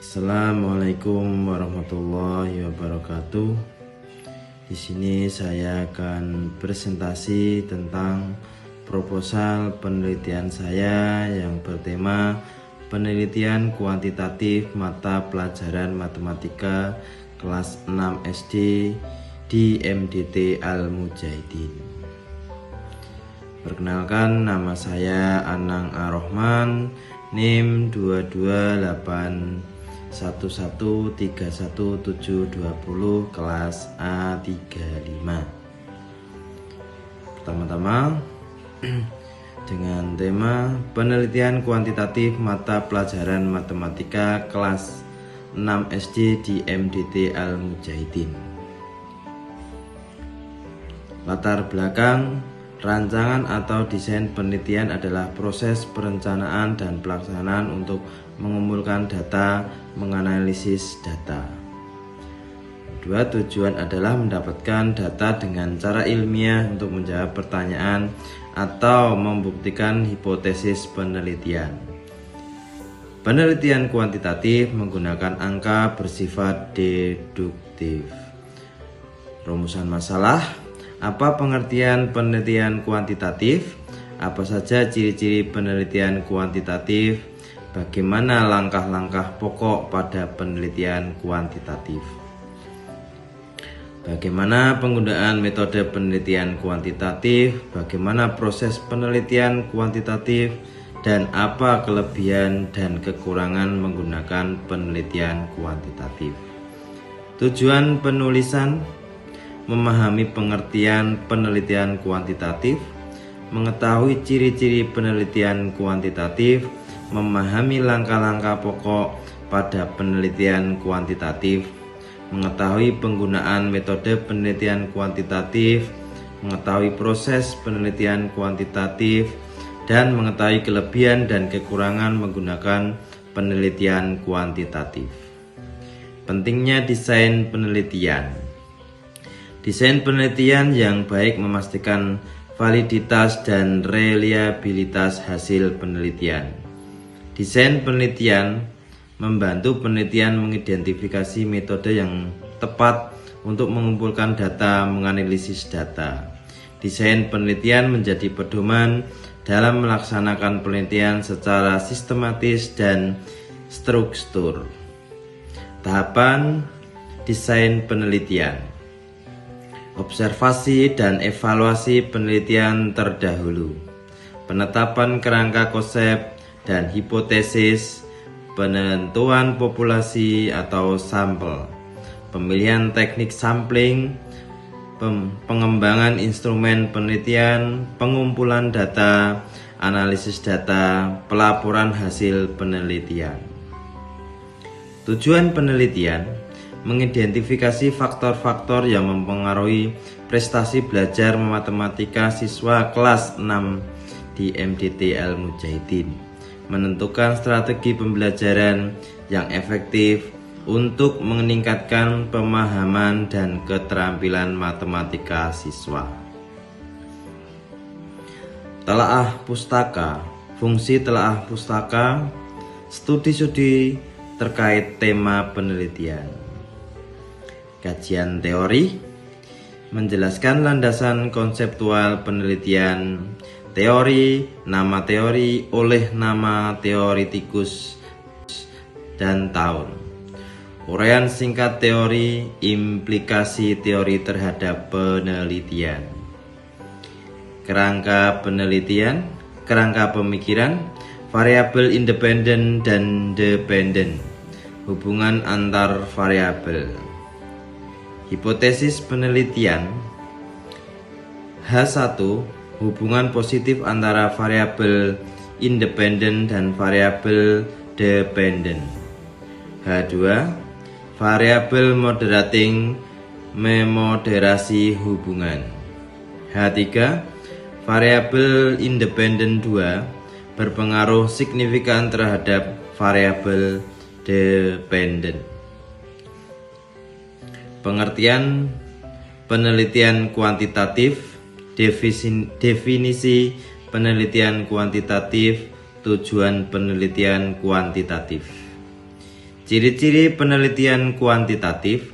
Assalamualaikum warahmatullahi wabarakatuh. Di sini saya akan presentasi tentang proposal penelitian saya yang bertema penelitian kuantitatif mata pelajaran matematika kelas 6 SD di MDT Al-Mujahidin. Perkenalkan, nama saya Anang Ar-Rahman, NIM 22811317720 kelas A35. Pertama-tama dengan tema penelitian kuantitatif mata pelajaran matematika kelas 6 SD di MDT Al-Mujahidin. Latar belakang rancangan atau desain penelitian adalah proses perencanaan dan pelaksanaan untuk mengumpulkan data, menganalisis data. Kedua, tujuan adalah mendapatkan data dengan cara ilmiah untuk menjawab pertanyaan atau membuktikan hipotesis penelitian. Penelitian kuantitatif menggunakan angka bersifat deduktif. Rumusan masalah: apa pengertian penelitian kuantitatif? Apa saja ciri-ciri penelitian kuantitatif? Bagaimana langkah-langkah pokok pada penelitian kuantitatif? Bagaimana penggunaan metode penelitian kuantitatif? Bagaimana proses penelitian kuantitatif? Dan apa kelebihan dan kekurangan menggunakan penelitian kuantitatif? Tujuan penulisan: memahami pengertian penelitian kuantitatif, mengetahui ciri-ciri penelitian kuantitatif, memahami langkah-langkah pokok pada penelitian kuantitatif, mengetahui penggunaan metode penelitian kuantitatif, mengetahui proses penelitian kuantitatif, dan mengetahui kelebihan dan kekurangan menggunakan penelitian kuantitatif. Pentingnya desain penelitian. Desain penelitian yang baik memastikan validitas dan reliabilitas hasil penelitian. Desain penelitian membantu penelitian mengidentifikasi metode yang tepat untuk mengumpulkan data, menganalisis data. Desain penelitian menjadi pedoman dalam melaksanakan penelitian secara sistematis dan struktur. Tahapan desain penelitian: observasi dan evaluasi penelitian terdahulu, penetapan kerangka konsep dan hipotesis, penentuan populasi atau sampel, pemilihan teknik sampling, pengembangan instrumen penelitian, pengumpulan data, analisis data, pelaporan hasil penelitian. Tujuan penelitian: mengidentifikasi faktor-faktor yang mempengaruhi prestasi belajar matematika siswa kelas 6 di MDT Al-Mujahidin, menentukan strategi pembelajaran yang efektif untuk meningkatkan pemahaman dan keterampilan matematika siswa. Telaah pustaka. Fungsi telaah pustaka: studi-studi terkait tema penelitian. Kajian teori: menjelaskan landasan konseptual penelitian. Teori: nama teori oleh nama teoritikus dan tahun. Uraian singkat teori, implikasi teori terhadap penelitian. Kerangka penelitian, kerangka pemikiran, variabel independen dan dependen, hubungan antar variabel. Hipotesis penelitian: H1, hubungan positif antara variabel independen dan variabel dependen. H2, variabel moderating memoderasi hubungan. H3, variabel independen 2 berpengaruh signifikan terhadap variabel dependen. Pengertian penelitian kuantitatif, definisi penelitian kuantitatif, tujuan penelitian kuantitatif. Ciri-ciri penelitian kuantitatif,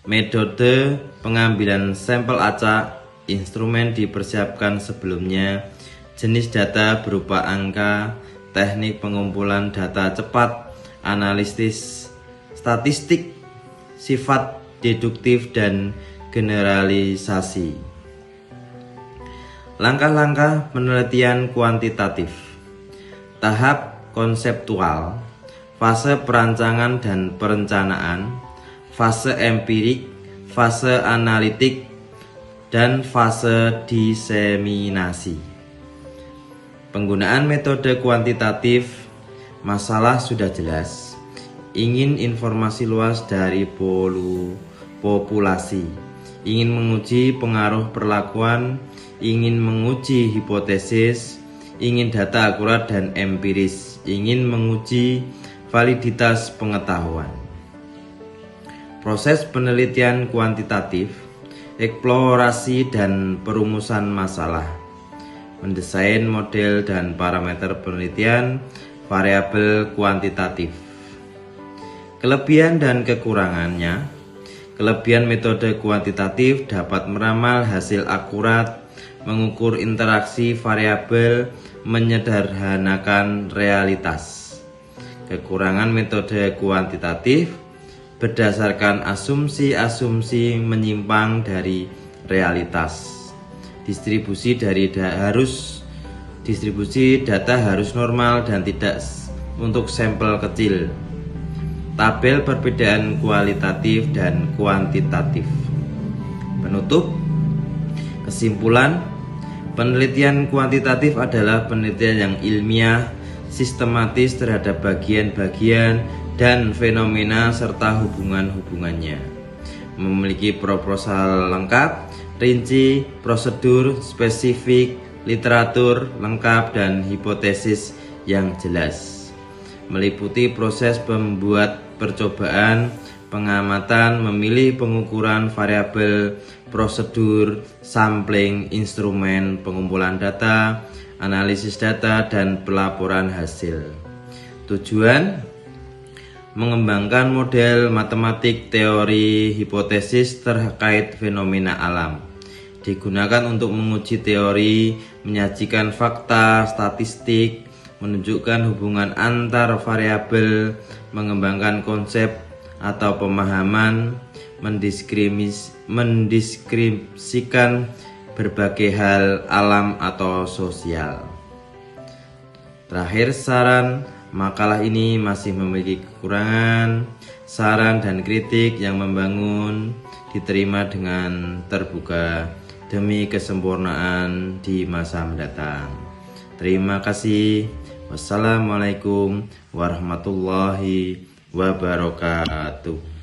metode pengambilan sampel acak, instrumen dipersiapkan sebelumnya, jenis data berupa angka, teknik pengumpulan data cepat, analisis statistik, sifat deduktif dan generalisasi. Langkah-langkah penelitian kuantitatif. Tahap konseptual, fase perancangan dan perencanaan, fase empirik, fase analitik, dan fase diseminasi. Penggunaan metode kuantitatif, masalah sudah jelas, ingin informasi luas dari populasi, ingin menguji pengaruh perlakuan, ingin menguji hipotesis, ingin data akurat dan empiris, ingin menguji validitas pengetahuan. Proses penelitian kuantitatif, eksplorasi dan perumusan masalah, mendesain model dan parameter penelitian variabel kuantitatif. Kelebihan dan kekurangannya. Kelebihan metode kuantitatif dapat meramal hasil akurat, mengukur interaksi variabel, menyederhanakan realitas. Kekurangan metode kuantitatif berdasarkan asumsi-asumsi menyimpang dari realitas. Distribusi data harus normal dan tidak untuk sampel kecil. Tabel perbedaan kualitatif dan kuantitatif. Penutup. Kesimpulan, penelitian kuantitatif adalah penelitian yang ilmiah, sistematis terhadap bagian-bagian dan fenomena serta hubungan-hubungannya. Memiliki proposal lengkap, rinci, prosedur spesifik, literatur lengkap dan hipotesis yang jelas. Meliputi proses pembuat percobaan, pengamatan, memilih pengukuran variabel, prosedur, sampling, instrumen pengumpulan data, analisis data, dan pelaporan hasil. Tujuan: mengembangkan model matematik teori hipotesis terkait fenomena alam. Digunakan untuk menguji teori, menyajikan fakta, statistik, menunjukkan hubungan antar variabel, mengembangkan konsep atau pemahaman, mendeskripsikan berbagai hal alam atau sosial. Terakhir, saran. Makalah ini masih memiliki kekurangan, saran dan kritik yang membangun diterima dengan terbuka demi kesempurnaan di masa mendatang. Terima kasih. Wassalamualaikum warahmatullahi wabarakatuh.